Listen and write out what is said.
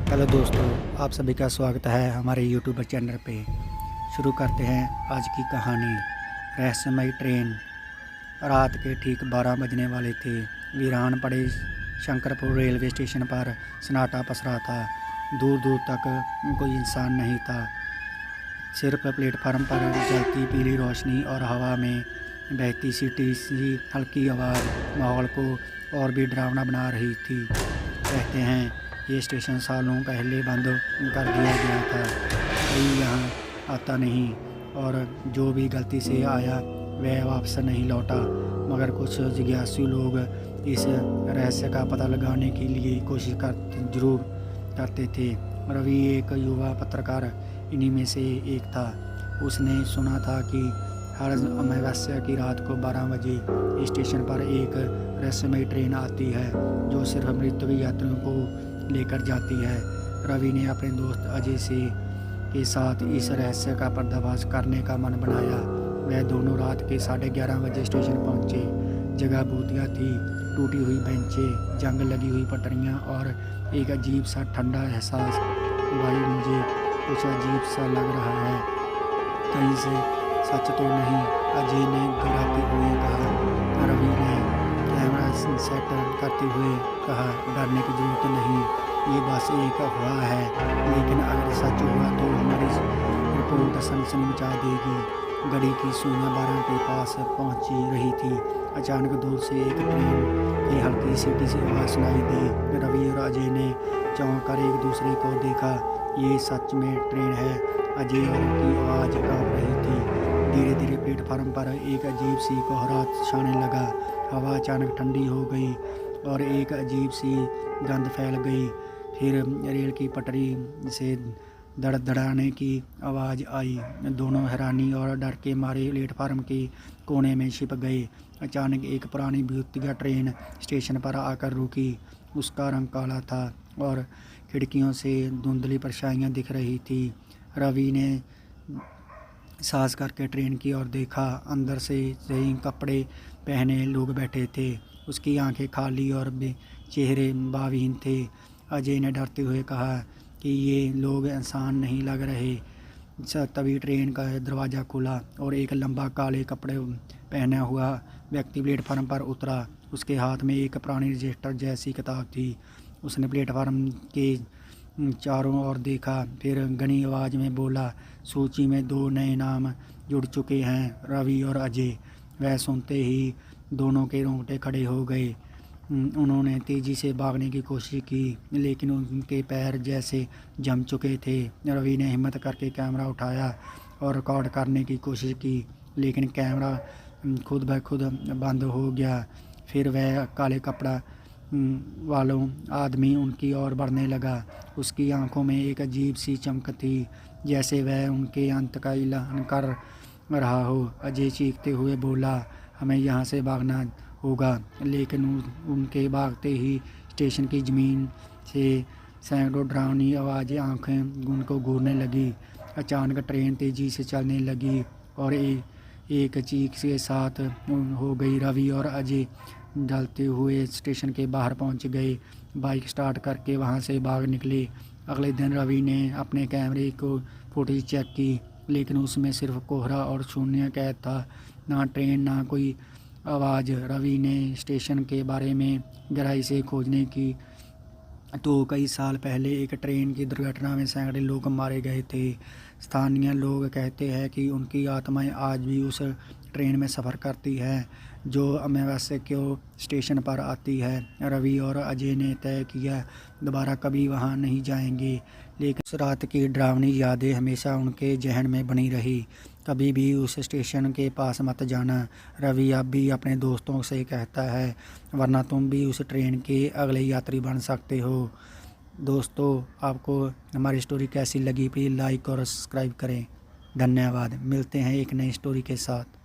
Hello दोस्तों, आप सभी का स्वागत है हमारे यूट्यूब चैनल पे। शुरू करते हैं आज की कहानी। रहस्यमयी ट्रेन। रात के ठीक 12 बजने वाले थे। वीरान पड़े शंकरपुर रेलवे स्टेशन पर सन्नाटा पसरा था। दूर दूर तक कोई इंसान नहीं था। सिर्फ प्लेटफार्म पर जलती पीली रोशनी और हवा में बहती सीटी सी हल्की आवाज़ माहौल को और भी डरावना बना रही थी। कहते हैं ये स्टेशन सालों पहले बंद कर दिया गया था। कोई यहाँ आता नहीं और जो भी गलती से आया वह वापस नहीं लौटा। मगर कुछ जिज्ञासु लोग इस रहस्य का पता लगाने के लिए कोशिश जरूर करते थे। रवि एक युवा पत्रकार इन्हीं में से एक था। उसने सुना था कि हर अमावस्या की रात को 12 बजे स्टेशन पर एक रहस्यमयी ट्रेन आती है जो सिर्फ मृत्यु यात्रियों को लेकर जाती है। रवि ने अपने दोस्त अजय के साथ इस रहस्य का पर्दाफाश करने का मन बनाया। वह दोनों रात के 11:30 बजे स्टेशन पहुंचे। जगह भूतिया थी, टूटी हुई बेंचें, जंग लगी हुई पटरियां और एक अजीब सा ठंडा एहसास। भाई, मुझे कुछ अजीब सा लग रहा है, कहीं से सच तो नहीं, अजय ने घबराते हुए कहा। रवि ने कैमरा सेट करते हुए कहा, डरने की जरूरत नहीं, ये बस एक अफवाह है, लेकिन अगर सच हुआ तो हमारी रिपोर्ट सनसनी मचा देगी। घड़ी की सुइयां 12 के पास पहुंची रही थी। अचानक दूर से एक ट्रेन की हल्की सीटी सी आवाज़ सुनाई दी। रवि और अजय ने चौंक कर एक दूसरे को देखा। ये सच में ट्रेन है। अजय की आवाज़ कांप रही थी। धीरे धीरे प्लेटफार्म पर एक अजीब सी कोहरा छाने लगा। हवा अचानक ठंडी हो गई और एक अजीब सी गंध फैल गई। फिर रेल की पटरी से धड़धड़ाने की आवाज़ आई। दोनों हैरानी और डर के मारे प्लेटफार्म के कोने में छिप गए। अचानक एक पुरानी भूतिया ट्रेन स्टेशन पर आकर रुकी। उसका रंग काला था और खिड़कियों से धुंधली परछाइयाँ दिख रही थी। रवि ने सांस करके ट्रेन की ओर देखा। अंदर से सही कपड़े पहने लोग बैठे थे। उसकी आंखें खाली और चेहरे भावहीन थे। अजय ने डरते हुए कहा कि ये लोग इंसान नहीं लग रहे। तभी ट्रेन का दरवाज़ा खुला और एक लंबा काले कपड़े पहना हुआ व्यक्ति प्लेटफार्म पर उतरा। उसके हाथ में एक पुरानी रजिस्टर जैसी किताब थी। उसने प्लेटफार्म के चारों ओर देखा, फिर घनी आवाज़ में बोला, सूची में 2 नए नाम जुड़ चुके हैं, रवि और अजय। वह सुनते ही दोनों के रोंगटे खड़े हो गए। उन्होंने तेज़ी से भागने की कोशिश की, लेकिन उनके पैर जैसे जम चुके थे। रवि ने हिम्मत करके कैमरा उठाया और रिकॉर्ड करने की कोशिश की, लेकिन कैमरा खुद ब खुद बंद हो गया। फिर वह काले कपड़ा वालों आदमी उनकी ओर बढ़ने लगा। उसकी आंखों में एक अजीब सी चमक थी, जैसे वह उनके अंत का ऐलान कर रहा हो। अजय चीखते हुए बोला, हमें यहाँ से भागना होगा। लेकिन उनके भागते ही स्टेशन की ज़मीन से सैकड़ों डरावनी आवाज़ें आंखें उनको घूरने लगी। अचानक ट्रेन तेज़ी से चलने लगी और एक चीख के साथ हो गई। रवि और अजय ढलते हुए स्टेशन के बाहर पहुंच गए। बाइक स्टार्ट करके वहां से भाग निकले। अगले दिन रवि ने अपने कैमरे को फुटेज चेक की, लेकिन उसमें सिर्फ कोहरा और शून्य कैद था, ना ट्रेन ना कोई आवाज़। रवि ने स्टेशन के बारे में गहराई से खोजने की तो कई साल पहले एक ट्रेन की दुर्घटना में सैकड़ों लोग मारे गए थे। स्थानीय लोग कहते हैं कि उनकी आत्माएं आज भी उस ट्रेन में सफ़र करती है जो अमावस्या को स्टेशन पर आती है। रवि और अजय ने तय किया दोबारा कभी वहां नहीं जाएंगे, लेकिन उस रात की डरावनी यादें हमेशा उनके जहन में बनी रही। कभी भी उस स्टेशन के पास मत जाना, रवि अब भी अपने दोस्तों से कहता है, वरना तुम भी उस ट्रेन के अगले यात्री बन सकते हो। दोस्तों, आपको हमारी स्टोरी कैसी लगी, प्लीज़ लाइक और सब्सक्राइब करें। धन्यवाद। मिलते हैं एक नई स्टोरी के साथ।